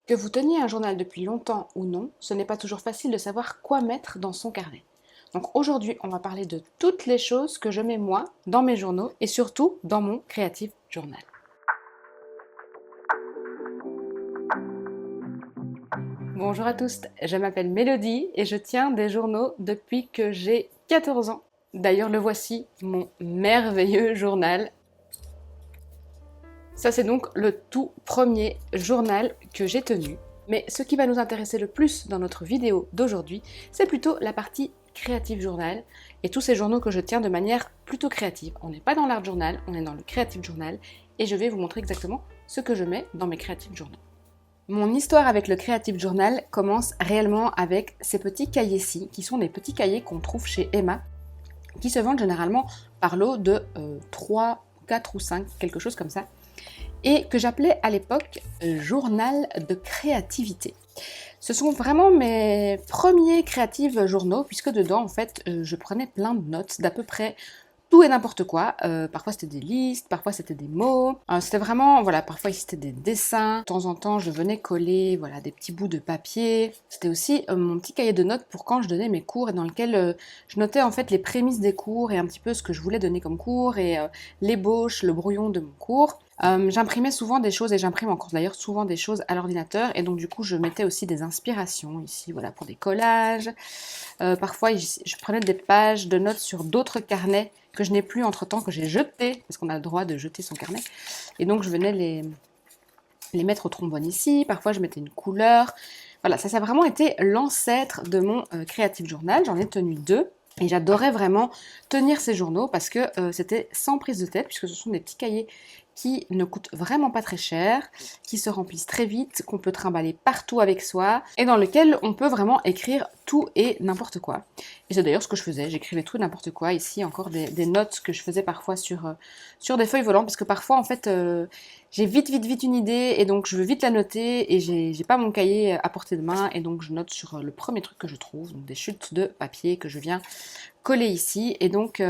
Que vous teniez un journal depuis longtemps ou non, ce n'est pas toujours facile de savoir quoi mettre dans son carnet. Donc aujourd'hui, on va parler de toutes les choses que je mets moi dans mes journaux et surtout dans mon Creative Journal. Bonjour à tous, je m'appelle Mélodie et je tiens des journaux depuis que j'ai 14 ans. D'ailleurs, le voici, mon merveilleux journal. Ça, c'est donc le tout premier journal que j'ai tenu. Mais ce qui va nous intéresser le plus dans notre vidéo d'aujourd'hui, c'est plutôt la partie Creative Journal et tous ces journaux que je tiens de manière plutôt créative. On n'est pas dans l'Art Journal, on est dans le Creative Journal et je vais vous montrer exactement ce que je mets dans mes Creative Journaux. Mon histoire avec le Creative Journal commence réellement avec ces petits cahiers-ci, qui sont des petits cahiers qu'on trouve chez Emma, qui se vendent généralement par lot de 3, 4 ou 5, quelque chose comme ça, et que j'appelais à l'époque journal de créativité. Ce sont vraiment mes premiers créatifs journaux, puisque dedans, en fait, je prenais plein de notes d'à peu près tout et n'importe quoi. Parfois c'était des listes, parfois c'était des mots. C'était vraiment, voilà, parfois c'était des dessins. De temps en temps, je venais coller, voilà, des petits bouts de papier. C'était aussi mon petit cahier de notes pour quand je donnais mes cours et dans lequel je notais en fait les prémices des cours et un petit peu ce que je voulais donner comme cours et l'ébauche, le brouillon de mon cours. J'imprimais souvent des choses et j'imprime encore d'ailleurs souvent des choses à l'ordinateur et donc du coup je mettais aussi des inspirations ici, voilà, pour des collages. Parfois je prenais des pages de notes sur d'autres carnets que je n'ai plus entre-temps, que j'ai jetés, parce qu'on a le droit de jeter son carnet. Et donc je venais les mettre au trombone ici, parfois je mettais une couleur. Voilà, ça a vraiment été l'ancêtre de mon Creative Journal, j'en ai tenu 2. Et j'adorais vraiment tenir ces journaux parce que c'était sans prise de tête, puisque ce sont des petits cahiers qui ne coûtent vraiment pas très cher, qui se remplissent très vite, qu'on peut trimballer partout avec soi, et dans lequel on peut vraiment écrire tout et n'importe quoi. Et c'est d'ailleurs ce que je faisais, j'écrivais tout et n'importe quoi. Ici, encore des notes que je faisais parfois sur des feuilles volantes, parce que parfois, en fait, j'ai vite une idée, et donc je veux vite la noter, et j'ai pas mon cahier à portée de main, et donc je note sur le premier truc que je trouve, donc des chutes de papier que je viens coller ici. Et donc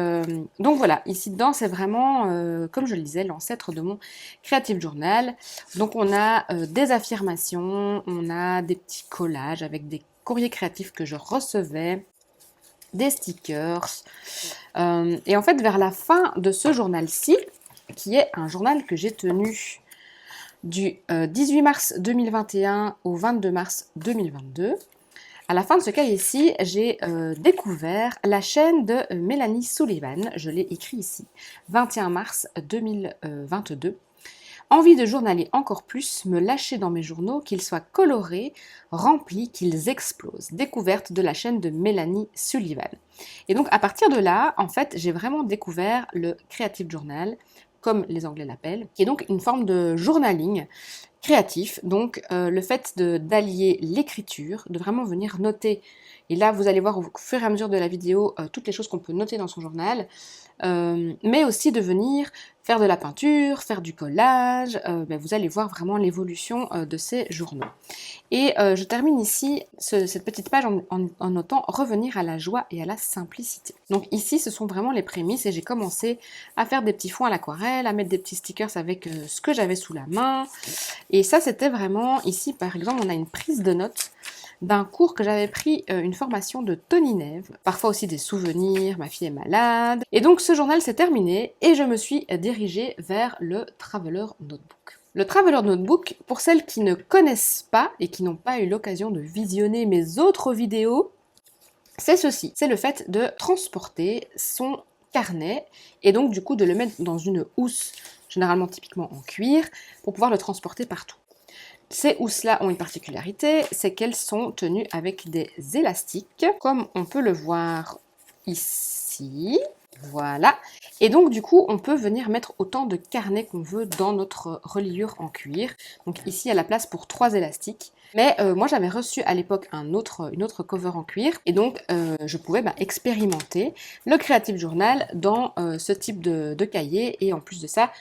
voilà, ici dedans, c'est vraiment, comme je le disais, l'ancêtre de mon Creative Journal. Donc on a des affirmations, on a des petits collages avec des courriers créatifs que je recevais, des stickers. Et en fait, vers la fin de ce journal-ci, qui est un journal que j'ai tenu du 18 mars 2021 au 22 mars 2022, à la fin de ce cahier-ci, j'ai découvert la chaîne de Mélanie Sullivan, je l'ai écrit ici, 21 mars 2022. Envie de journaler encore plus, me lâcher dans mes journaux, qu'ils soient colorés, remplis, qu'ils explosent. Découverte de la chaîne de Mélanie Sullivan. Et donc à partir de là, en fait, j'ai vraiment découvert le Creative Journal, comme les Anglais l'appellent, qui est donc une forme de journaling créatif. Donc le fait d'allier l'écriture, de vraiment venir noter. Et là, vous allez voir au fur et à mesure de la vidéo toutes les choses qu'on peut noter dans son journal. Mais aussi de venir faire de la peinture, faire du collage, vous allez voir vraiment l'évolution de ces journaux. Et je termine ici cette petite page en notant revenir à la joie et à la simplicité. Donc ici, ce sont vraiment les prémices et j'ai commencé à faire des petits fonds à l'aquarelle, à mettre des petits stickers avec ce que j'avais sous la main. Et ça, c'était vraiment, ici par exemple, on a une prise de notes d'un cours que j'avais pris, une formation de Tony Neve, parfois aussi des souvenirs, ma fille est malade. Et donc ce journal s'est terminé et je me suis dirigée vers le Traveler Notebook. Le Traveler Notebook, pour celles qui ne connaissent pas et qui n'ont pas eu l'occasion de visionner mes autres vidéos, c'est ceci, c'est le fait de transporter son carnet et donc du coup de le mettre dans une housse, généralement typiquement en cuir, pour pouvoir le transporter partout. Ces housses-là ont une particularité, c'est qu'elles sont tenues avec des élastiques, comme on peut le voir ici. Voilà. Et donc du coup, on peut venir mettre autant de carnets qu'on veut dans notre reliure en cuir. Donc ici, il y a la place pour 3 élastiques. Mais moi, j'avais reçu à l'époque une autre cover en cuir. Et donc, je pouvais expérimenter le Creative Journal dans ce type de cahier. Et en plus de ça,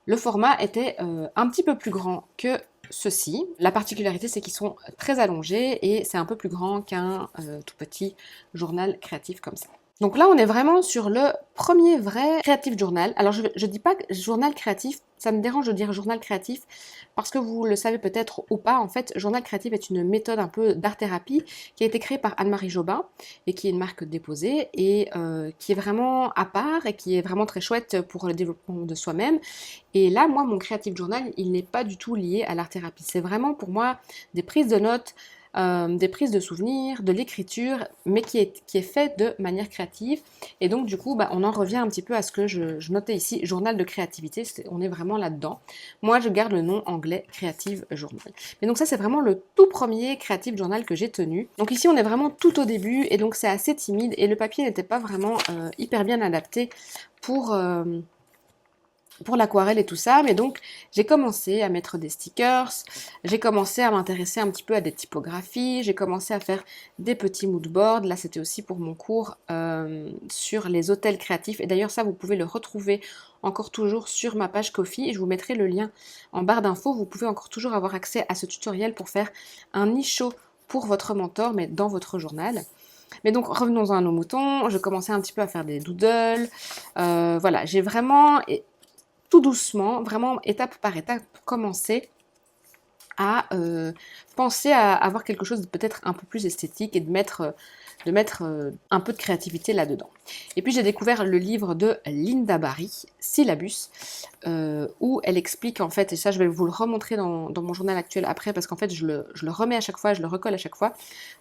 le format était un petit peu plus grand que ceci. La particularité, c'est qu'ils sont très allongés et c'est un peu plus grand qu'un tout petit journal créatif comme ça. Donc là, on est vraiment sur le premier vrai creative journal. Alors, je dis pas journal créatif, ça me dérange de dire journal créatif, parce que vous le savez peut-être ou pas, en fait, journal créatif est une méthode un peu d'art-thérapie qui a été créée par Anne-Marie Jobin, et qui est une marque déposée, et qui est vraiment à part, et qui est vraiment très chouette pour le développement de soi-même. Et là, moi, mon creative journal, il n'est pas du tout lié à l'art-thérapie. C'est vraiment pour moi des prises de notes, des prises de souvenirs, de l'écriture, mais qui est fait de manière créative. Et donc du coup, on en revient un petit peu à ce que je notais ici, journal de créativité, on est vraiment là-dedans. Moi, je garde le nom anglais Creative Journal. Mais donc ça, c'est vraiment le tout premier Creative Journal que j'ai tenu. Donc ici, on est vraiment tout au début, et donc c'est assez timide, et le papier n'était pas vraiment hyper bien adapté pour l'aquarelle et tout ça, mais donc j'ai commencé à mettre des stickers, j'ai commencé à m'intéresser un petit peu à des typographies, j'ai commencé à faire des petits moodboards. Là, c'était aussi pour mon cours sur les hôtels créatifs, et d'ailleurs ça, vous pouvez le retrouver encore toujours sur ma page Ko-fi, et je vous mettrai le lien en barre d'infos. Vous pouvez encore toujours avoir accès à ce tutoriel pour faire un nicho pour votre mentor, mais dans votre journal. Mais donc revenons à nos moutons, je commençais un petit peu à faire des doodles, voilà, j'ai vraiment tout doucement, vraiment étape par étape, commencer à penser à avoir quelque chose de peut-être un peu plus esthétique, et de mettre un peu de créativité là-dedans. Et puis j'ai découvert le livre de Lynda Barry, Syllabus, où elle explique en fait, et ça je vais vous le remontrer dans mon journal actuel après, parce qu'en fait je le remets à chaque fois, je le recolle à chaque fois,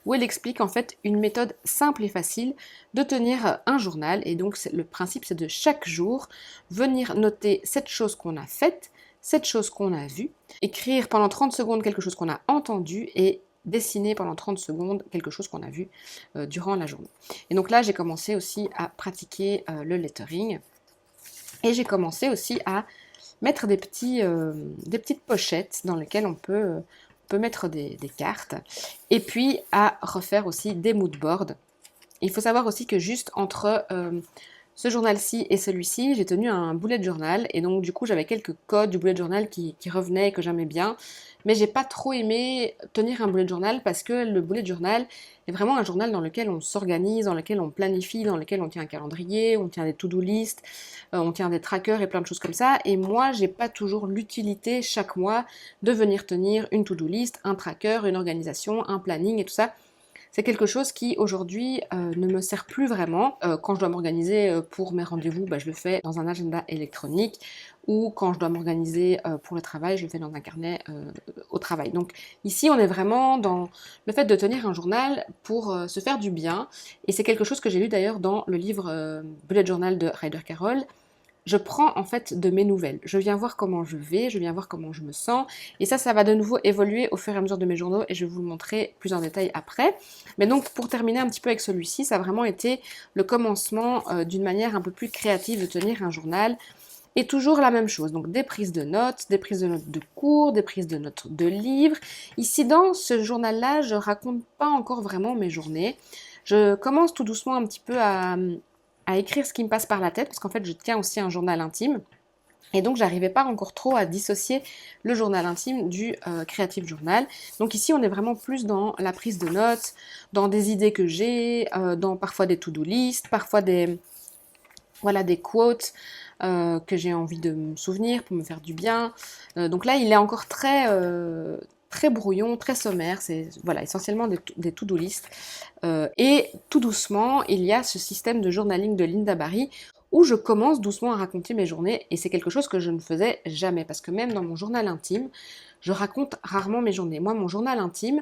où elle explique en fait une méthode simple et facile de tenir un journal. Et donc le principe, c'est de chaque jour venir noter cette chose qu'on a faite, cette chose qu'on a vue, écrire pendant 30 secondes quelque chose qu'on a entendu, et dessiner pendant 30 secondes quelque chose qu'on a vu durant la journée. Et donc là, j'ai commencé aussi à pratiquer le lettering, et j'ai commencé aussi à mettre des petites pochettes dans lesquelles on peut mettre des cartes, et puis à refaire aussi des moodboards. Il faut savoir aussi que juste entre ce journal-ci et celui-ci, j'ai tenu un bullet journal, et donc du coup j'avais quelques codes du bullet journal qui revenaient et que j'aimais bien, mais j'ai pas trop aimé tenir un bullet journal, parce que le bullet journal est vraiment un journal dans lequel on s'organise, dans lequel on planifie, dans lequel on tient un calendrier, on tient des to-do list, on tient des trackers et plein de choses comme ça, et moi j'ai pas toujours l'utilité chaque mois de venir tenir une to-do list, un tracker, une organisation, un planning et tout ça. C'est quelque chose qui aujourd'hui ne me sert plus vraiment. Quand je dois m'organiser pour mes rendez-vous, je le fais dans un agenda électronique, ou quand je dois m'organiser pour le travail, je le fais dans un carnet au travail. Donc ici, on est vraiment dans le fait de tenir un journal pour se faire du bien, et c'est quelque chose que j'ai lu d'ailleurs dans le livre Bullet Journal de Ryder Carroll. Je prends en fait de mes nouvelles. Je viens voir comment je vais, je viens voir comment je me sens, et ça va de nouveau évoluer au fur et à mesure de mes journaux, et je vais vous le montrer plus en détail après. Mais donc pour terminer un petit peu avec celui-ci, ça a vraiment été le commencement d'une manière un peu plus créative de tenir un journal, et toujours la même chose, donc des prises de notes de cours, des prises de notes de livres. Ici dans ce journal-là, je raconte pas encore vraiment mes journées. Je commence tout doucement un petit peu à écrire ce qui me passe par la tête, parce qu'en fait je tiens aussi un journal intime, et donc j'arrivais pas encore trop à dissocier le journal intime du creative journal. Donc ici on est vraiment plus dans la prise de notes, dans des idées que j'ai, dans parfois des to-do list, parfois des quotes que j'ai envie de me souvenir pour me faire du bien. Donc là il est encore très brouillon, très sommaire, c'est essentiellement des to-do list. Et tout doucement, il y a ce système de journaling de Lynda Barry, où je commence doucement à raconter mes journées, et c'est quelque chose que je ne faisais jamais, parce que même dans mon journal intime, je raconte rarement mes journées. Moi, mon journal intime,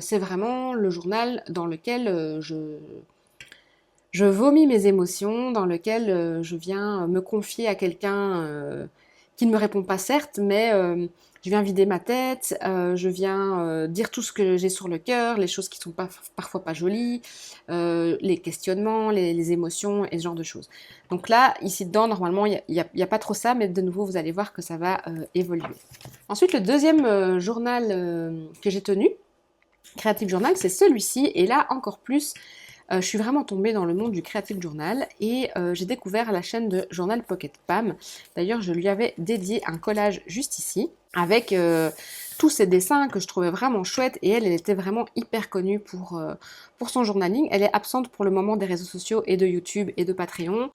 c'est vraiment le journal dans lequel je vomis mes émotions, dans lequel je viens me confier à quelqu'un qui ne me répond pas certes, mais je viens vider ma tête, je viens dire tout ce que j'ai sur le cœur, les choses qui sont parfois pas jolies, les questionnements, les émotions et ce genre de choses. Donc là, ici dedans, normalement, il n'y a pas trop ça, mais de nouveau, vous allez voir que ça va évoluer. Ensuite, le deuxième journal que j'ai tenu, Creative Journal, c'est celui-ci, et là, encore plus, je suis vraiment tombée dans le monde du Creative Journal, et j'ai découvert la chaîne de Journal Pocket Pam. D'ailleurs, je lui avais dédié un collage juste ici, avec tous ses dessins que je trouvais vraiment chouettes et elle était vraiment hyper connue pour son journaling. Elle est absente pour le moment des réseaux sociaux et de YouTube et de Patreon.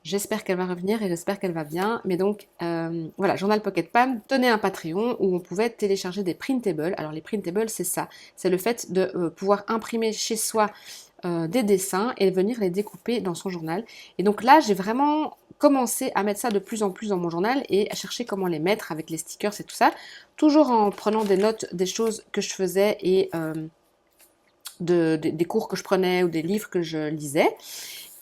J'espère qu'elle va revenir et j'espère qu'elle va bien. Mais donc, voilà, Journal Pocket Pam tenait un Patreon où on pouvait télécharger des printables. Alors les printables, c'est ça. C'est le fait de pouvoir imprimer chez soi des dessins et venir les découper dans son journal. Et donc là, j'ai vraiment commencé à mettre ça de plus en plus dans mon journal et à chercher comment les mettre avec les stickers et tout ça. Toujours en prenant des notes des choses que je faisais et des cours que je prenais ou des livres que je lisais.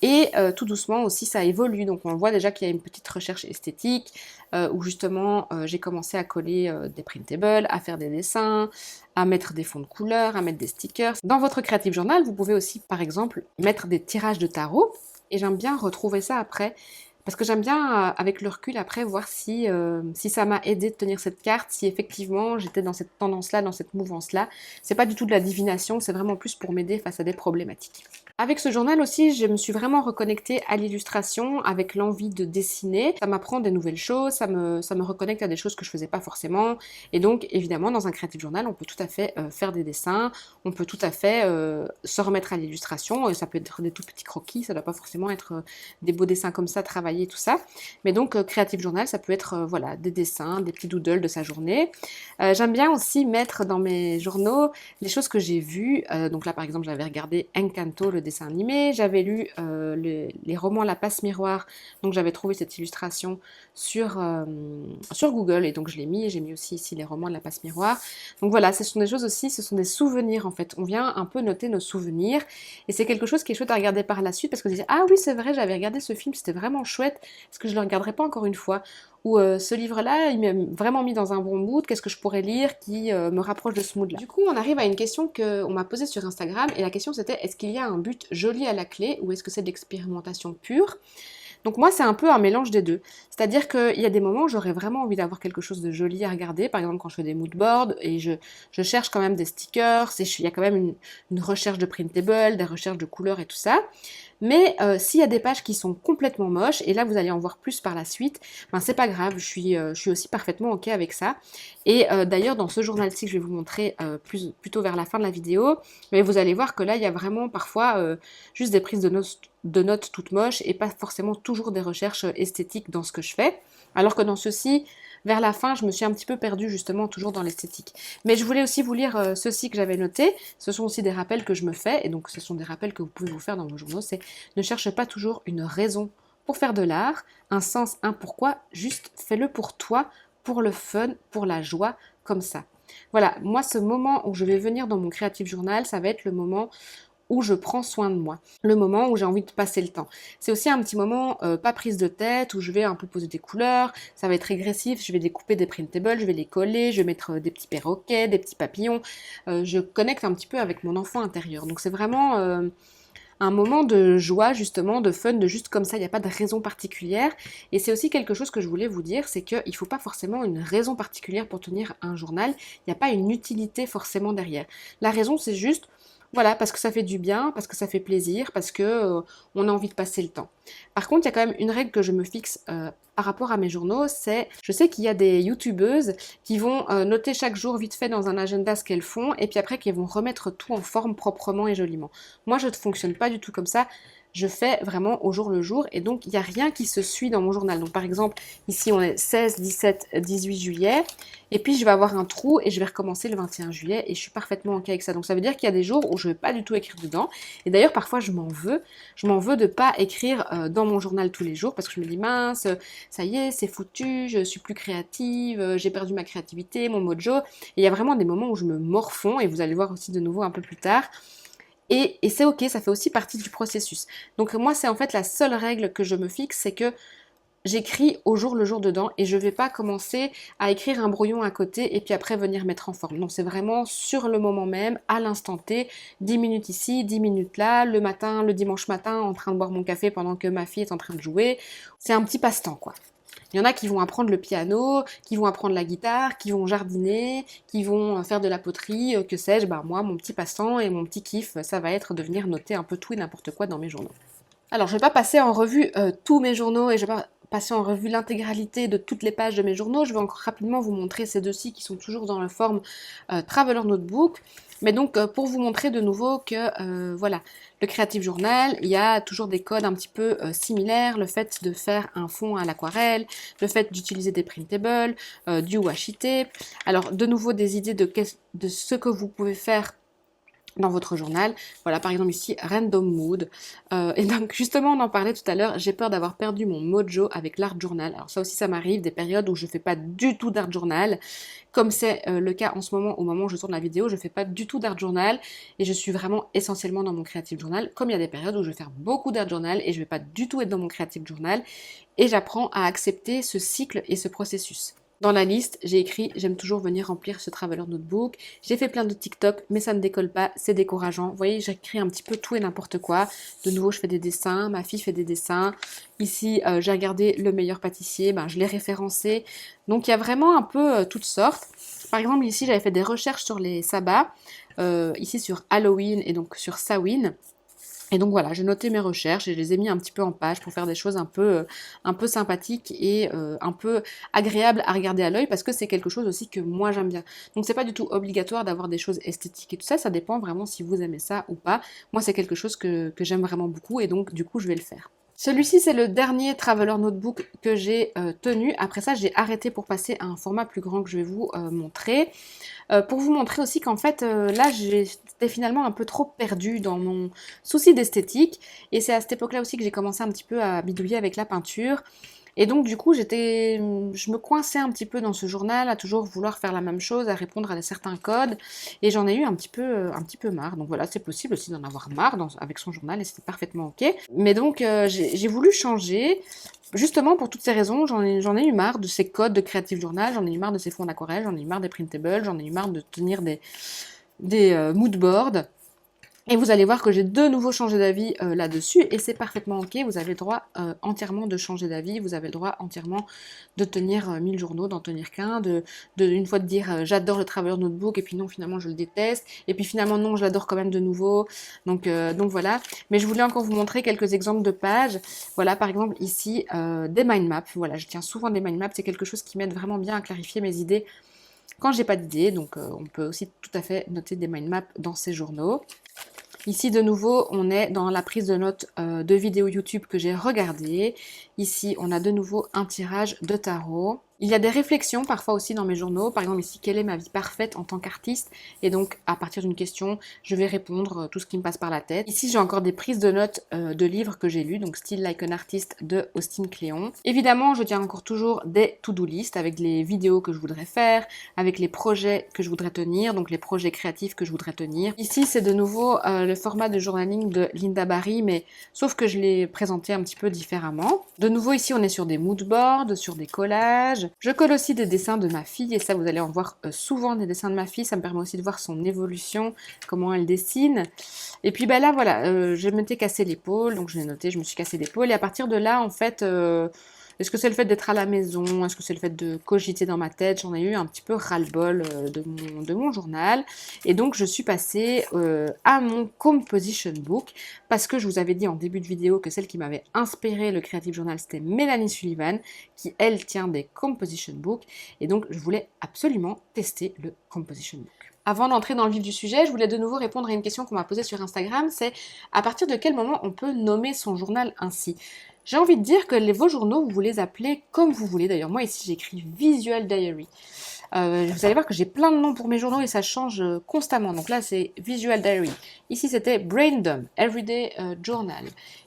Et tout doucement aussi ça évolue, donc on voit déjà qu'il y a une petite recherche esthétique où justement j'ai commencé à coller des printables, à faire des dessins, à mettre des fonds de couleurs, à mettre des stickers. Dans votre Creative Journal, vous pouvez aussi par exemple mettre des tirages de tarot et j'aime bien retrouver ça après. Parce que j'aime bien, avec le recul, après, voir si ça m'a aidé de tenir cette carte, si effectivement j'étais dans cette tendance-là, dans cette mouvance-là. C'est pas du tout de la divination, c'est vraiment plus pour m'aider face à des problématiques. Avec ce journal aussi, je me suis vraiment reconnectée à l'illustration, avec l'envie de dessiner. Ça m'apprend des nouvelles choses, ça me reconnecte à des choses que je faisais pas forcément. Et donc, évidemment, dans un Creative Journal, on peut tout à fait faire des dessins, on peut tout à fait se remettre à l'illustration. Ça peut être des tout petits croquis, ça doit pas forcément être des beaux dessins comme ça, travaillés, tout ça. Mais donc, Creative Journal, ça peut être voilà, des dessins, des petits doodles de sa journée. J'aime bien aussi mettre dans mes journaux les choses que j'ai vues. Donc là, par exemple, j'avais regardé Encanto, le dessin animé, j'avais lu les romans La Passe Miroir, donc j'avais trouvé cette illustration sur Google et donc je l'ai mis, et j'ai mis aussi ici les romans de La Passe Miroir. Donc voilà, ce sont des choses aussi, ce sont des souvenirs en fait, on vient un peu noter nos souvenirs et c'est quelque chose qui est chouette à regarder par la suite parce que je disais, ah oui c'est vrai, j'avais regardé ce film, c'était vraiment chouette, est-ce que je le regarderai pas encore une fois? Ou ce livre-là, il m'a vraiment mis dans un bon mood, qu'est-ce que je pourrais lire qui me rapproche de ce mood-là. Du coup, on arrive à une question qu'on m'a posée sur Instagram, et la question c'était, est-ce qu'il y a un but joli à la clé, ou est-ce que c'est de l'expérimentation pure? Donc moi, c'est un peu un mélange des deux. C'est-à-dire qu'il y a des moments où j'aurais vraiment envie d'avoir quelque chose de joli à regarder, par exemple quand je fais des mood boards, et je cherche quand même des stickers, il y a quand même une recherche de printable, des recherches de couleurs et tout ça. Mais s'il y a des pages qui sont complètement moches, et là vous allez en voir plus par la suite, ben c'est pas grave, je suis aussi parfaitement ok avec ça. Et d'ailleurs dans ce journal-ci que je vais vous montrer plutôt vers la fin de la vidéo, mais vous allez voir que là il y a vraiment parfois juste des prises de notes toutes moches et pas forcément toujours des recherches esthétiques dans ce que je fais. Alors que dans ceci, vers la fin, je me suis un petit peu perdue justement toujours dans l'esthétique. Mais je voulais aussi vous lire ceci que j'avais noté. Ce sont aussi des rappels que je me fais, et donc ce sont des rappels que vous pouvez vous faire dans vos journaux. C'est ne cherche pas toujours une raison pour faire de l'art, un sens, un pourquoi, juste fais-le pour toi, pour le fun, pour la joie, comme ça. Voilà, moi ce moment où je vais venir dans mon Creative Journal, ça va être le moment où je prends soin de moi, le moment où j'ai envie de passer le temps. C'est aussi un petit moment pas prise de tête, où je vais un peu poser des couleurs, ça va être régressif, je vais découper des printables, je vais les coller, je vais mettre des petits perroquets, des petits papillons, je connecte un petit peu avec mon enfant intérieur. Donc c'est vraiment un moment de joie justement, de fun, de juste comme ça, il n'y a pas de raison particulière. Et c'est aussi quelque chose que je voulais vous dire, c'est qu'il ne faut pas forcément une raison particulière pour tenir un journal, il n'y a pas une utilité forcément derrière. La raison c'est juste, voilà, parce que ça fait du bien, parce que ça fait plaisir, parce que on a envie de passer le temps. Par contre, il y a quand même une règle que je me fixe par rapport à mes journaux, c'est, je sais qu'il y a des youtubeuses qui vont noter chaque jour vite fait dans un agenda ce qu'elles font, et puis après qui vont remettre tout en forme proprement et joliment. Moi, je ne fonctionne pas du tout comme ça. Je fais vraiment au jour le jour et donc il n'y a rien qui se suit dans mon journal. Donc par exemple, ici on est 16, 17, 18 juillet et puis je vais avoir un trou et je vais recommencer le 21 juillet et je suis parfaitement ok avec ça. Donc ça veut dire qu'il y a des jours où je ne vais pas du tout écrire dedans et d'ailleurs parfois je m'en veux. Je m'en veux de ne pas écrire dans mon journal tous les jours parce que je me dis mince, ça y est, c'est foutu, je suis plus créative, j'ai perdu ma créativité, mon mojo. Et il y a vraiment des moments où je me morfonds et vous allez voir aussi de nouveau un peu plus tard. Et c'est ok, ça fait aussi partie du processus. Donc moi, c'est en fait la seule règle que je me fixe, c'est que j'écris au jour le jour dedans et je ne vais pas commencer à écrire un brouillon à côté et puis après venir mettre en forme. Donc c'est vraiment sur le moment même, à l'instant T, 10 minutes ici, 10 minutes là, le matin, le dimanche matin, en train de boire mon café pendant que ma fille est en train de jouer. C'est un petit passe-temps quoi. Il y en a qui vont apprendre le piano, qui vont apprendre la guitare, qui vont jardiner, qui vont faire de la poterie, que sais-je. Bah moi, mon petit passe-temps et mon petit kiff, ça va être de venir noter un peu tout et n'importe quoi dans mes journaux. Alors, je ne vais pas passer en revue tous mes journaux et je ne vais pas passer en revue l'intégralité de toutes les pages de mes journaux, je vais encore rapidement vous montrer ces deux-ci qui sont toujours dans la forme Traveler Notebook. Mais donc pour vous montrer de nouveau que voilà, le Creative Journal, il y a toujours des codes un petit peu similaires, le fait de faire un fond à l'aquarelle, le fait d'utiliser des printables, du washi tape. Alors de nouveau des idées de ce que vous pouvez faire dans votre journal. Voilà, par exemple ici, Random Mood. Et donc, justement, on en parlait tout à l'heure, j'ai peur d'avoir perdu mon mojo avec l'art journal. Alors ça aussi, ça m'arrive, des périodes où je fais pas du tout d'art journal. Comme c'est le cas en ce moment, au moment où je tourne la vidéo, je fais pas du tout d'art journal et je suis vraiment essentiellement dans mon creative journal. Comme il y a des périodes où je vais faire beaucoup d'art journal et je vais pas du tout être dans mon creative journal. Et j'apprends à accepter ce cycle et ce processus. Dans la liste, j'ai écrit « J'aime toujours venir remplir ce Traveler Notebook ». J'ai fait plein de TikTok, mais ça ne décolle pas, c'est décourageant. Vous voyez, j'écris un petit peu tout et n'importe quoi. De nouveau, je fais des dessins, ma fille fait des dessins. Ici, j'ai regardé Le Meilleur Pâtissier, je l'ai référencé. Donc, il y a vraiment un peu toutes sortes. Par exemple, ici, j'avais fait des recherches sur les sabbats, ici sur Halloween et donc sur Samhain. Et donc voilà, j'ai noté mes recherches et je les ai mis un petit peu en page pour faire des choses un peu sympathiques et un peu agréables à regarder à l'œil parce que c'est quelque chose aussi que moi j'aime bien. Donc c'est pas du tout obligatoire d'avoir des choses esthétiques et tout ça, ça dépend vraiment si vous aimez ça ou pas. Moi c'est quelque chose que j'aime vraiment beaucoup et donc du coup je vais le faire. Celui-ci, c'est le dernier Traveler Notebook que j'ai tenu. Après ça, j'ai arrêté pour passer à un format plus grand que je vais vous montrer. Pour vous montrer aussi qu'en fait, là, j'étais finalement un peu trop perdue dans mon souci d'esthétique. Et c'est à cette époque-là aussi que j'ai commencé un petit peu à bidouiller avec la peinture. Et donc, du coup, je me coinçais un petit peu dans ce journal, à toujours vouloir faire la même chose, à répondre à certains codes. Et j'en ai eu un petit peu marre. Donc voilà, c'est possible aussi d'en avoir marre avec son journal et c'était parfaitement ok. Mais donc, j'ai voulu changer. Justement, pour toutes ces raisons, j'en ai eu marre de ces codes de Creative Journal, j'en ai eu marre de ces fonds d'aquarelle, j'en ai eu marre des printables, j'en ai eu marre de tenir des mood boards. Et vous allez voir que j'ai de nouveau changé d'avis là-dessus et c'est parfaitement ok, vous avez le droit entièrement de changer d'avis, vous avez le droit entièrement de tenir 1000 journaux, d'en tenir qu'un, une fois de dire j'adore le Traveler Notebook et puis non finalement je le déteste, et puis finalement non je l'adore quand même de nouveau, donc voilà. Mais je voulais encore vous montrer quelques exemples de pages, voilà par exemple ici des mind maps, voilà je tiens souvent des mind maps, c'est quelque chose qui m'aide vraiment bien à clarifier mes idées quand j'ai pas d'idées, donc on peut aussi tout à fait noter des mind maps dans ces journaux. Ici, de nouveau, on est dans la prise de notes de vidéos YouTube que j'ai regardées. Ici, on a de nouveau un tirage de tarot. Il y a des réflexions parfois aussi dans mes journaux. Par exemple ici, quelle est ma vie parfaite en tant qu'artiste? Et donc, à partir d'une question, je vais répondre tout ce qui me passe par la tête. Ici, j'ai encore des prises de notes de livres que j'ai lus. Donc, Still Like an Artist de Austin Kleon. Évidemment, je tiens encore toujours des to-do list avec les vidéos que je voudrais faire, avec les projets que je voudrais tenir, donc les projets créatifs que je voudrais tenir. Ici, c'est de nouveau le format de journaling de Linda Barry, mais sauf que je l'ai présenté un petit peu différemment. De nouveau, ici, on est sur des mood boards, sur des collages. Je colle aussi des dessins de ma fille et ça vous allez en voir souvent des dessins de ma fille, ça me permet aussi de voir son évolution, comment elle dessine. Et puis là voilà, je m'étais cassé l'épaule, donc je l'ai noté, je me suis cassé l'épaule et à partir de là en fait, est-ce que c'est le fait d'être à la maison, est-ce que c'est le fait de cogiter dans ma tête, j'en ai eu un petit peu ras-le-bol de mon journal et donc je suis passée à mon composition book parce que je vous avais dit en début de vidéo que celle qui m'avait inspiré le Creative Journal c'était Mélanie Sullivan qui elle tient des composition books et donc je voulais absolument tester le composition book. Avant d'entrer dans le vif du sujet, je voulais de nouveau répondre à une question qu'on m'a posée sur Instagram, c'est à partir de quel moment on peut nommer son journal ainsi? J'ai envie de dire que vos journaux, vous les appelez comme vous voulez. D'ailleurs, moi ici, j'écris Visual Diary. Vous allez voir que j'ai plein de noms pour mes journaux et ça change constamment. Donc là, c'est Visual Diary. Ici, c'était Braindom, Everyday Journal.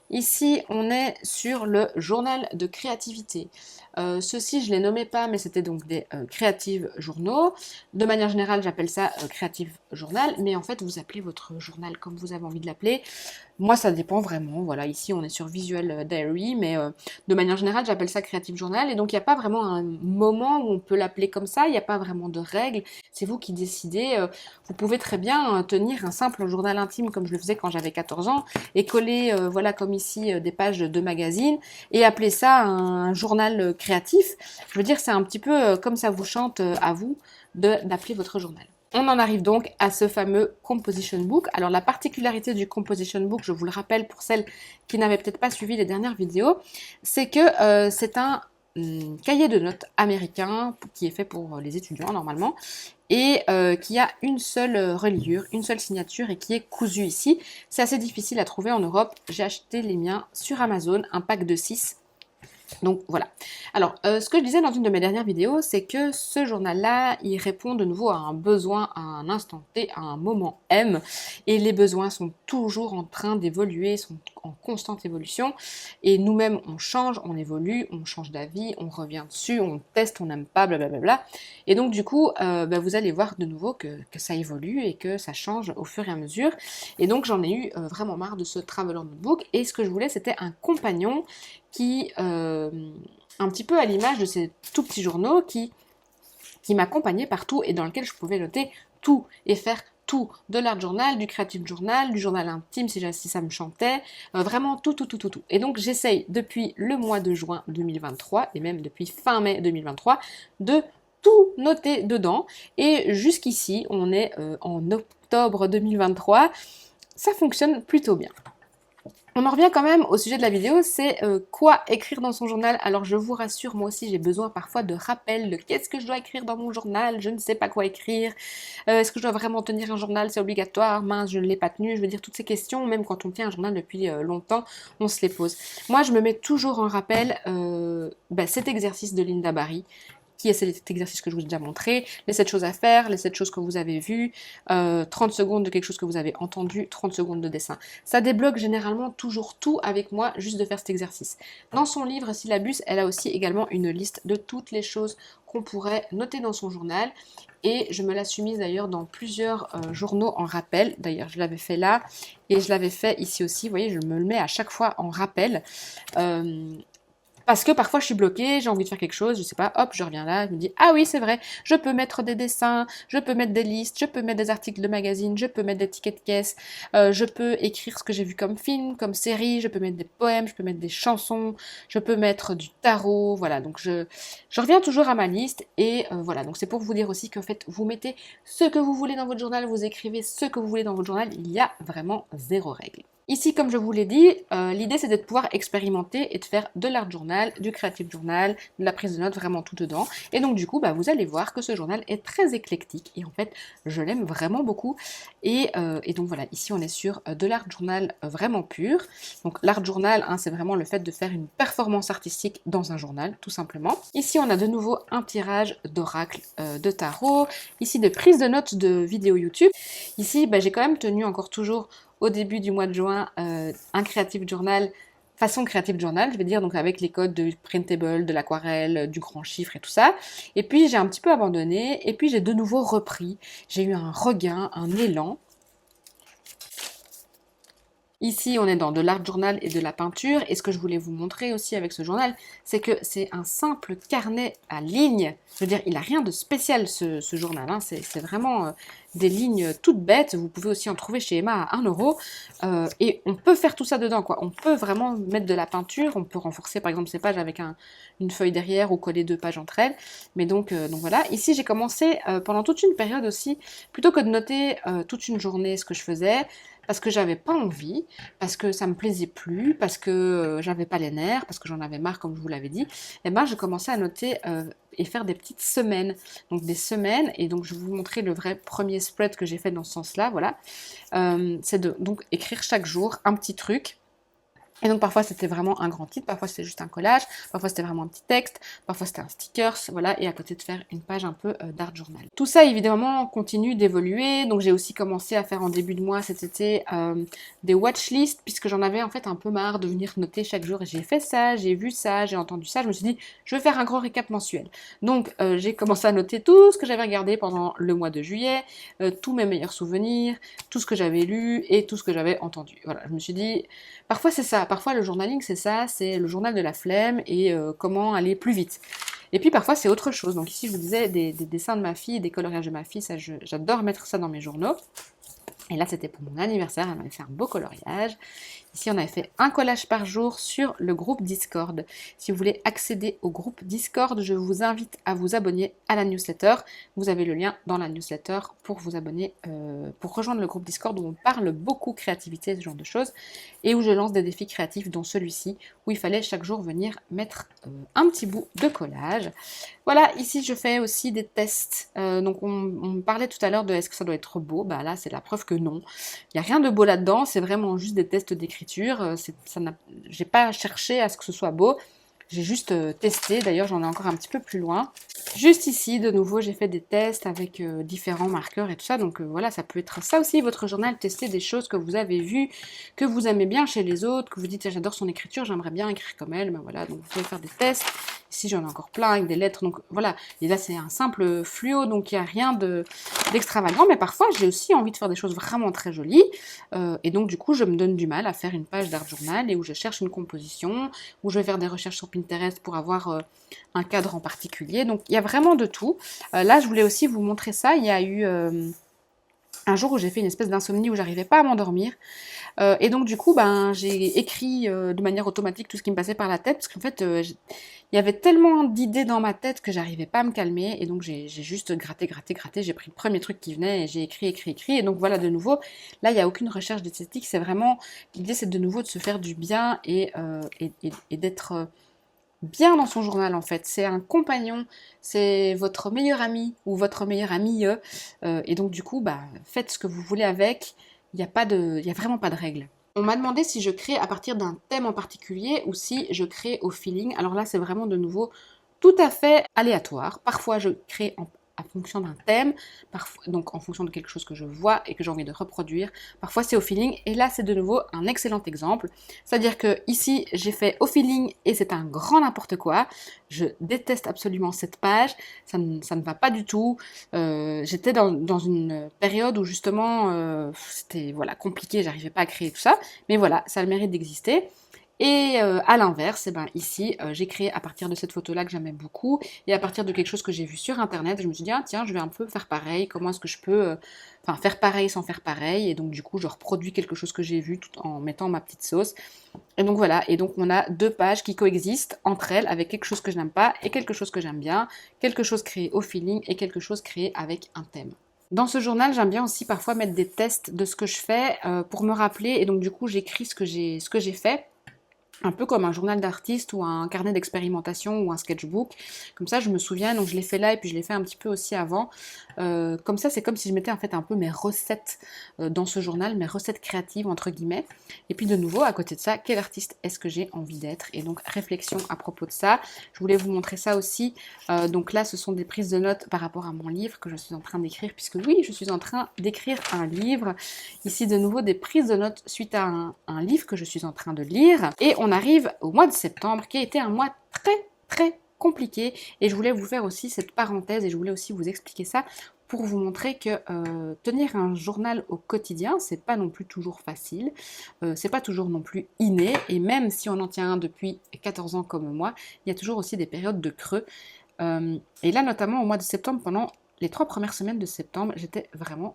Ici, on est sur le journal de créativité. Ceux-ci, je ne les nommais pas, mais c'était donc des Creative Journaux. De manière générale, j'appelle ça Creative Journal, mais en fait, vous appelez votre journal comme vous avez envie de l'appeler. Moi, ça dépend vraiment. Voilà, ici, on est sur Visual Diary, mais de manière générale, j'appelle ça Creative Journal. Et donc, il n'y a pas vraiment un moment où on peut l'appeler comme ça. Il n'y a pas vraiment de règles. C'est vous qui décidez. Vous pouvez très bien tenir un simple journal intime comme je le faisais quand j'avais 14 ans et coller, voilà, comme ici, des pages de magazines et appeler ça un journal créatif. Je veux dire, c'est un petit peu comme ça vous chante à vous d'appeler votre journal. On en arrive donc à ce fameux Composition Book. Alors la particularité du Composition Book, je vous le rappelle pour celles qui n'avaient peut-être pas suivi les dernières vidéos, c'est que c'est un cahier de notes américain qui est fait pour les étudiants normalement et qui a une seule reliure, une seule signature et qui est cousu ici. C'est assez difficile à trouver en Europe. J'ai acheté les miens sur Amazon, un pack de 6. Donc voilà. Alors, ce que je disais dans une de mes dernières vidéos, c'est que ce journal-là, il répond de nouveau à un besoin, à un instant T, à un moment M, et les besoins sont toujours en train d'évoluer, sont en constante évolution, et nous-mêmes, on change, on évolue, on change d'avis, on revient dessus, on teste, on n'aime pas, blablabla. Et donc du coup, vous allez voir de nouveau que ça évolue et que ça change au fur et à mesure. Et donc j'en ai eu vraiment marre de ce Traveler Notebook, et ce que je voulais, c'était un compagnon qui, un petit peu à l'image de ces tout petits journaux qui m'accompagnaient partout et dans lequel je pouvais noter tout et faire tout, de l'art journal, du creative journal, du journal intime si ça me chantait, vraiment tout. Et donc j'essaye depuis le mois de juin 2023 et même depuis fin mai 2023 de tout noter dedans. Et jusqu'ici, on est en octobre 2023, ça fonctionne plutôt bien. On en revient quand même au sujet de la vidéo, c'est quoi écrire dans son journal. Alors je vous rassure, moi aussi j'ai besoin parfois de rappels de qu'est-ce que je dois écrire dans mon journal, je ne sais pas quoi écrire, est-ce que je dois vraiment tenir un journal, c'est obligatoire, mince je ne l'ai pas tenu, je veux dire toutes ces questions, même quand on tient un journal depuis longtemps, on se les pose. Moi je me mets toujours en rappel cet exercice de Lynda Barry, qui est cet exercice que je vous ai déjà montré, les 7 choses à faire, les 7 choses que vous avez vues, 30 secondes de quelque chose que vous avez entendu, 30 secondes de dessin. Ça débloque généralement toujours tout avec moi, juste de faire cet exercice. Dans son livre Syllabus, elle a aussi également une liste de toutes les choses qu'on pourrait noter dans son journal. Et je me la suis mise d'ailleurs dans plusieurs journaux en rappel. D'ailleurs, je l'avais fait là et je l'avais fait ici aussi. Vous voyez, je me le mets à chaque fois en rappel. Parce que parfois je suis bloquée, j'ai envie de faire quelque chose, je sais pas, hop, je reviens là, je me dis, ah oui, c'est vrai, je peux mettre des dessins, je peux mettre des listes, je peux mettre des articles de magazine, je peux mettre des tickets de caisse, je peux écrire ce que j'ai vu comme film, comme série, je peux mettre des poèmes, je peux mettre des chansons, je peux mettre du tarot, voilà, donc je reviens toujours à ma liste, et voilà, donc c'est pour vous dire aussi qu'en fait, vous mettez ce que vous voulez dans votre journal, vous écrivez ce que vous voulez dans votre journal, il y a vraiment zéro règle. Ici, comme je vous l'ai dit, l'idée c'est de pouvoir expérimenter et de faire de l'art journal, du creative journal, de la prise de notes, vraiment tout dedans. Et donc du coup, vous allez voir que ce journal est très éclectique et en fait, je l'aime vraiment beaucoup. Et donc voilà, ici on est sur de l'art journal vraiment pur. Donc l'art journal, c'est vraiment le fait de faire une performance artistique dans un journal, tout simplement. Ici, on a de nouveau un tirage d'oracle, de tarot. Ici, de prise de notes de vidéos YouTube. Ici, j'ai quand même tenu encore toujours au début du mois de juin un creative journal, façon creative journal, je vais dire, donc avec les codes de printable, de l'aquarelle, du grand chiffre et tout ça. Et puis j'ai un petit peu abandonné, et puis j'ai de nouveau repris. J'ai eu un regain, un élan. Ici, on est dans de l'art journal et de la peinture. Et ce que je voulais vous montrer aussi avec ce journal, c'est que c'est un simple carnet à lignes. Je veux dire, il n'a rien de spécial ce journal. C'est vraiment des lignes toutes bêtes. Vous pouvez aussi en trouver chez Emma à 1 euro. Et on peut faire tout ça dedans, quoi. On peut vraiment mettre de la peinture. On peut renforcer, par exemple, ces pages avec une feuille derrière ou coller 2 pages entre elles. Mais donc voilà. Ici, j'ai commencé pendant toute une période aussi, plutôt que de noter toute une journée ce que je faisais, parce que j'avais pas envie, parce que ça me plaisait plus, parce que j'avais pas les nerfs, parce que j'en avais marre comme je vous l'avais dit, et j'ai commencé à noter et faire des petites semaines. Donc des semaines, et donc je vais vous montrer le vrai premier spread que j'ai fait dans ce sens-là, voilà. C'est de donc écrire chaque jour un petit truc. Et donc parfois c'était vraiment un grand titre, parfois c'était juste un collage, parfois c'était vraiment un petit texte, parfois c'était un stickers, voilà, et à côté de faire une page un peu d'art journal. Tout ça évidemment continue d'évoluer, donc j'ai aussi commencé à faire en début de mois cet été des watchlists, puisque j'en avais en fait un peu marre de venir noter chaque jour, et j'ai fait ça, j'ai vu ça, j'ai entendu ça, je me suis dit je vais faire un grand récap mensuel. Donc j'ai commencé à noter tout ce que j'avais regardé pendant le mois de juillet, tous mes meilleurs souvenirs, tout ce que j'avais lu et tout ce que j'avais entendu. Voilà, je me suis dit, parfois c'est ça. Parfois le journaling c'est ça, c'est le journal de la flemme et comment aller plus vite. Et puis parfois c'est autre chose. Donc ici je vous disais des dessins de ma fille, des coloriages de ma fille, ça j'adore mettre ça dans mes journaux. Et là, c'était pour mon anniversaire, elle m'avait fait un beau coloriage. Ici, on avait fait un collage par jour sur le groupe Discord. Si vous voulez accéder au groupe Discord, je vous invite à vous abonner à la newsletter. Vous avez le lien dans la newsletter pour vous abonner, pour rejoindre le groupe Discord où on parle beaucoup créativité, ce genre de choses, et où je lance des défis créatifs, dont celui-ci, où il fallait chaque jour venir mettre un petit bout de collage. Voilà, ici je fais aussi des tests. Donc on me parlait tout à l'heure de est-ce que ça doit être beau. Bah là c'est la preuve que non. Il n'y a rien de beau là-dedans, c'est vraiment juste des tests d'écriture. J'ai pas cherché à ce que ce soit beau. J'ai juste testé, d'ailleurs j'en ai encore un petit peu plus loin. Juste ici, de nouveau, j'ai fait des tests avec différents marqueurs et tout ça. Donc voilà, ça peut être ça aussi, votre journal, tester des choses que vous avez vues, que vous aimez bien chez les autres, que vous dites j'adore son écriture, j'aimerais bien écrire comme elle. Ben voilà, donc vous pouvez faire des tests. Ici j'en ai encore plein avec des lettres, donc voilà. Et là c'est un simple fluo, donc il n'y a rien d'extravagant. Mais parfois j'ai aussi envie de faire des choses vraiment très jolies. Et donc du coup je me donne du mal à faire une page d'art journal et où je cherche une composition, où je vais faire des recherches sur Pinterest pour avoir un cadre en particulier. Donc il y a vraiment de tout. Là je voulais aussi vous montrer ça. Il y a eu un jour où j'ai fait une espèce d'insomnie où j'arrivais pas à m'endormir. Et donc du coup, ben, j'ai écrit de manière automatique tout ce qui me passait par la tête, parce qu'en fait, il y avait tellement d'idées dans ma tête que j'arrivais pas à me calmer, et donc j'ai juste gratté, j'ai pris le premier truc qui venait, et j'ai écrit, et donc voilà, de nouveau, là, il n'y a aucune recherche d'esthétique, c'est vraiment, l'idée c'est de nouveau de se faire du bien, et d'être bien dans son journal en fait. C'est un compagnon, c'est votre meilleur ami ou votre meilleur ami. Et donc du coup, bah, faites ce que vous voulez avec. Il y a vraiment pas de règles. On m'a demandé si je crée à partir d'un thème en particulier ou si je crée au feeling. Alors là, c'est vraiment de nouveau tout à fait aléatoire. Parfois, je crée en fonction d'un thème, parfois, donc en fonction de quelque chose que je vois et que j'ai envie de reproduire. Parfois, c'est au feeling. Et là, c'est de nouveau un excellent exemple. C'est-à-dire que ici, j'ai fait au feeling et c'est un grand n'importe quoi. Je déteste absolument cette page. Ça ne va pas du tout. J'étais dans une période où justement, c'était voilà, compliqué, j'arrivais pas à créer tout ça. Mais voilà, ça a le mérite d'exister. Et à l'inverse, eh ben, ici, j'ai créé à partir de cette photo-là que j'aimais beaucoup, et à partir de quelque chose que j'ai vu sur Internet, je me suis dit, ah, tiens, je vais un peu faire pareil, comment est-ce que je peux faire pareil sans faire pareil, et donc du coup, je reproduis quelque chose que j'ai vu tout en mettant ma petite sauce. Et donc voilà, et donc on a deux pages qui coexistent entre elles, avec quelque chose que je n'aime pas et quelque chose que j'aime bien, quelque chose créé au feeling et quelque chose créé avec un thème. Dans ce journal, j'aime bien aussi parfois mettre des tests de ce que je fais pour me rappeler, et donc du coup, j'écris ce que j'ai fait, un peu comme un journal d'artiste ou un carnet d'expérimentation ou un sketchbook. Comme ça, je me souviens, donc je l'ai fait là et puis je l'ai fait un petit peu aussi avant. Comme ça, c'est comme si je mettais en fait un peu mes recettes dans ce journal, mes recettes créatives entre guillemets. Et puis de nouveau, à côté de ça, quel artiste est-ce que j'ai envie d'être? Et donc, réflexion à propos de ça. Je voulais vous montrer ça aussi. Donc là, ce sont des prises de notes par rapport à mon livre que je suis en train d'écrire, puisque oui, je suis en train d'écrire un livre. Ici, de nouveau, des prises de notes suite à un livre que je suis en train de lire. Et on arrive au mois de septembre, qui a été un mois très compliqué. Et je voulais vous faire aussi cette parenthèse, et je voulais aussi vous expliquer ça, pour vous montrer que tenir un journal au quotidien, c'est pas non plus toujours facile, c'est pas toujours non plus inné, et même si on en tient un depuis 14 ans comme moi, il y a toujours aussi des périodes de creux. Et là, notamment au mois de septembre, pendant les 3 premières semaines de septembre, j'étais vraiment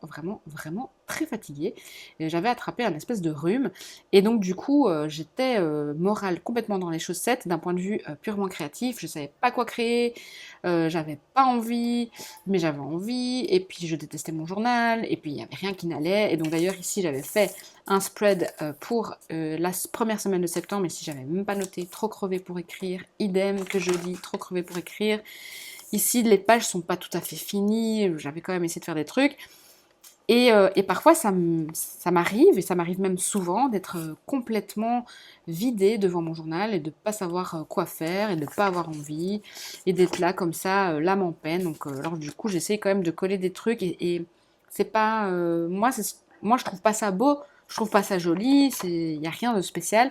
très fatiguée. J'avais attrapé un espèce de rhume. Et donc, du coup, j'étais morale complètement dans les chaussettes d'un point de vue purement créatif. Je savais pas quoi créer. J'avais pas envie, mais j'avais envie. Et puis, je détestais mon journal. Et puis, il n'y avait rien qui n'allait. Et donc, d'ailleurs, ici, j'avais fait un spread pour la première semaine de septembre. Et si j'avais même pas noté, trop crevé pour écrire. Idem que jeudi, trop crevé pour écrire. Ici, les pages sont pas tout à fait finies, j'avais quand même essayé de faire des trucs. Et parfois, ça m'arrive, et ça m'arrive même souvent, d'être complètement vidée devant mon journal et de ne pas savoir quoi faire et de ne pas avoir envie et d'être là comme ça, l'âme en peine. Donc, alors du coup, j'essaie quand même de coller des trucs et c'est pas... moi, je trouve pas ça beau, je trouve pas ça joli, il n'y a rien de spécial.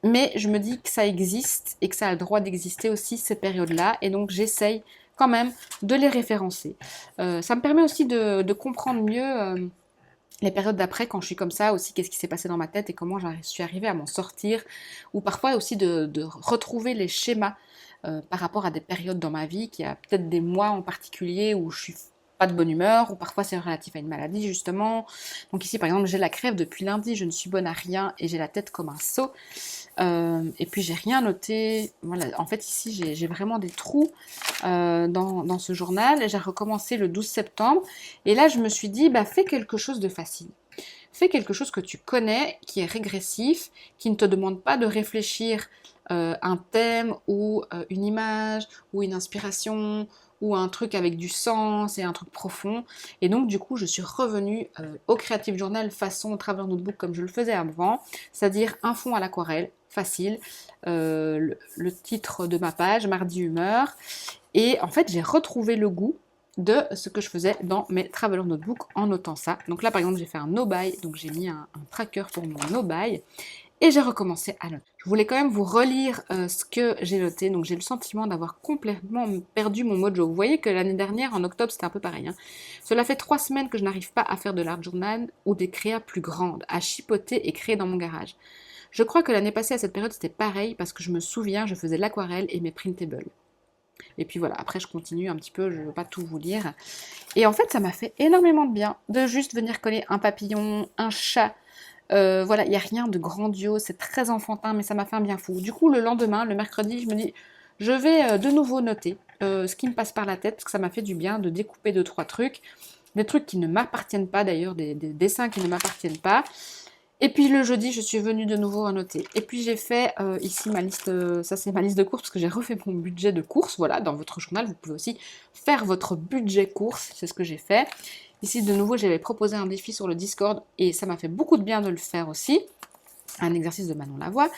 Mais je me dis que ça existe et que ça a le droit d'exister aussi ces périodes-là. Et donc j'essaye quand même de les référencer. Ça me permet aussi de comprendre mieux les périodes d'après quand je suis comme ça, aussi qu'est-ce qui s'est passé dans ma tête et comment je suis arrivée à m'en sortir. Ou parfois aussi de retrouver les schémas par rapport à des périodes dans ma vie, qu'il y a peut-être des mois en particulier où je suis pas de bonne humeur, ou parfois c'est relatif à une maladie justement. Donc ici par exemple j'ai la crève depuis lundi, je ne suis bonne à rien et j'ai la tête comme un seau. Et puis j'ai rien noté, voilà, en fait ici j'ai vraiment des trous dans ce journal. J'ai recommencé le 12 septembre et là je me suis dit bah fais quelque chose de facile. Fais quelque chose que tu connais, qui est régressif, qui ne te demande pas de réfléchir un thème ou une image ou une inspiration ou un truc avec du sens et un truc profond. Et donc du coup je suis revenue au Creative Journal façon Traveler Notebook comme je le faisais avant, c'est-à-dire un fond à l'aquarelle, facile, le titre de ma page, Mardi Humeur, et en fait j'ai retrouvé le goût de ce que je faisais dans mes Traveler Notebook en notant ça. Donc là par exemple j'ai fait un no-buy, donc j'ai mis un tracker pour mon no-buy et j'ai recommencé à noter. Je voulais quand même vous relire ce que j'ai noté, donc j'ai le sentiment d'avoir complètement perdu mon mojo. Vous voyez que l'année dernière, en octobre, c'était un peu pareil. Hein. Cela fait 3 semaines que je n'arrive pas à faire de l'art journal ou des créas plus grandes, à chipoter et créer dans mon garage. Je crois que l'année passée à cette période c'était pareil parce que je me souviens, je faisais l'aquarelle et mes printables. Et puis voilà, après je continue un petit peu, je ne veux pas tout vous lire. Et en fait ça m'a fait énormément de bien de juste venir coller un papillon, un chat. Voilà, il n'y a rien de grandiose, c'est très enfantin, mais ça m'a fait un bien fou. Du coup, le lendemain, le mercredi, je me dis, je vais de nouveau noter ce qui me passe par la tête, parce que ça m'a fait du bien de découper 2-3 trucs, des trucs qui ne m'appartiennent pas d'ailleurs, des dessins qui ne m'appartiennent pas. Et puis le jeudi, je suis venue de nouveau à noter. Et puis j'ai fait ici ma liste, ça c'est ma liste de courses, parce que j'ai refait mon budget de courses. Voilà, dans votre journal, vous pouvez aussi faire votre budget courses, c'est ce que j'ai fait. Ici, de nouveau, j'avais proposé un défi sur le Discord et ça m'a fait beaucoup de bien de le faire aussi. Un exercice de Manon Lavoie.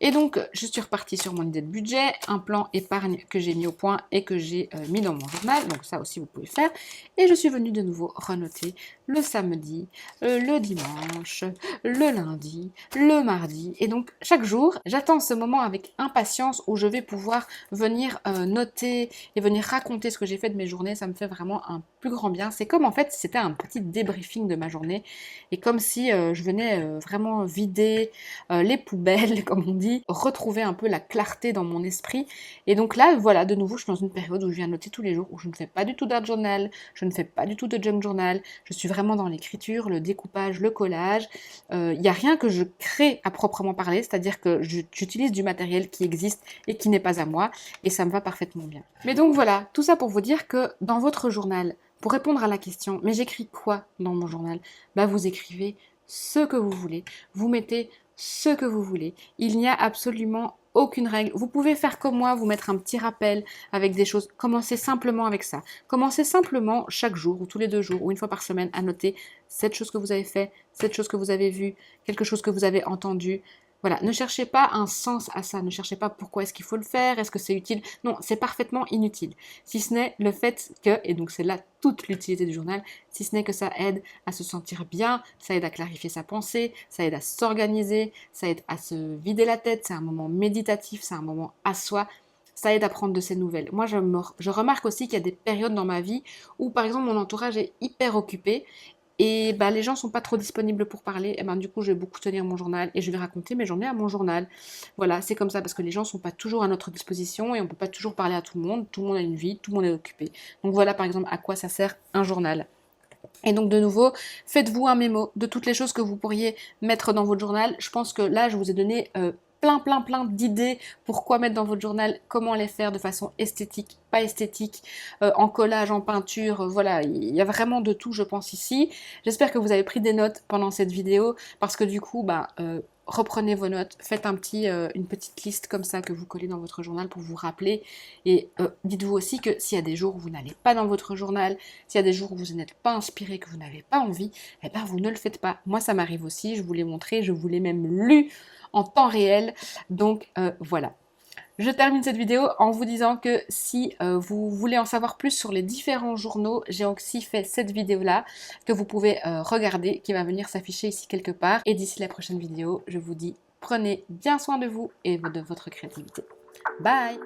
Et donc, je suis repartie sur mon idée de budget, un plan épargne que j'ai mis au point et que j'ai mis dans mon journal. Donc ça aussi, vous pouvez le faire. Et je suis venue de nouveau renoter le samedi, le dimanche, le lundi, le mardi. Et donc, chaque jour, j'attends ce moment avec impatience où je vais pouvoir venir noter et venir raconter ce que j'ai fait de mes journées. Ça me fait vraiment un plus grand bien. C'est comme en fait, c'était un petit débriefing de ma journée. Et comme si je venais vraiment vider les poubelles, comme on dit, retrouver un peu la clarté dans mon esprit. Et donc là, voilà, de nouveau, je suis dans une période où je viens noter tous les jours, où je ne fais pas du tout d'art journal, je ne fais pas du tout de junk journal, je suis vraiment dans l'écriture, le découpage, le collage. Il n'y a rien que je crée à proprement parler, c'est-à-dire que j'utilise du matériel qui existe et qui n'est pas à moi, et ça me va parfaitement bien. Mais donc voilà, tout ça pour vous dire que dans votre journal, pour répondre à la question, mais j'écris quoi dans mon journal? Bah vous écrivez ce que vous voulez, vous mettez ce que vous voulez. Il n'y a absolument aucune règle. Vous pouvez faire comme moi, vous mettre un petit rappel avec des choses. Commencez simplement avec ça. Commencez simplement chaque jour ou tous les 2 jours ou une fois par semaine à noter cette chose que vous avez fait, cette chose que vous avez vue, quelque chose que vous avez entendu. Voilà, ne cherchez pas un sens à ça, ne cherchez pas pourquoi est-ce qu'il faut le faire, est-ce que c'est utile. Non, c'est parfaitement inutile. Si ce n'est le fait que, et donc c'est là toute l'utilité du journal, si ce n'est que ça aide à se sentir bien, ça aide à clarifier sa pensée, ça aide à s'organiser, ça aide à se vider la tête, c'est un moment méditatif, c'est un moment à soi, ça aide à prendre de ses nouvelles. Moi, je remarque aussi qu'il y a des périodes dans ma vie où, par exemple, mon entourage est hyper occupé et bah, les gens sont pas trop disponibles pour parler, et ben du coup je vais beaucoup tenir mon journal et je vais raconter mes journées à mon journal. Voilà, c'est comme ça parce que les gens sont pas toujours à notre disposition et on peut pas toujours parler à tout le monde a une vie, tout le monde est occupé. Donc voilà par exemple à quoi ça sert un journal. Et donc de nouveau, faites-vous un mémo de toutes les choses que vous pourriez mettre dans votre journal. Je pense que là je vous ai donné plein d'idées pour quoi mettre dans votre journal, comment les faire de façon esthétique, pas esthétique, en collage, en peinture, voilà, il y a vraiment de tout je pense ici. J'espère que vous avez pris des notes pendant cette vidéo parce que du coup, reprenez vos notes, faites une petite liste comme ça que vous collez dans votre journal pour vous rappeler et dites-vous aussi que s'il y a des jours où vous n'allez pas dans votre journal, s'il y a des jours où vous n'êtes pas inspiré, que vous n'avez pas envie, eh ben vous ne le faites pas. Moi ça m'arrive aussi, je vous l'ai montré, je vous l'ai même lu en temps réel, donc voilà. Je termine cette vidéo en vous disant que si vous voulez en savoir plus sur les différents journaux, j'ai aussi fait cette vidéo-là que vous pouvez regarder, qui va venir s'afficher ici quelque part. Et d'ici la prochaine vidéo, je vous dis prenez bien soin de vous et de votre créativité. Bye!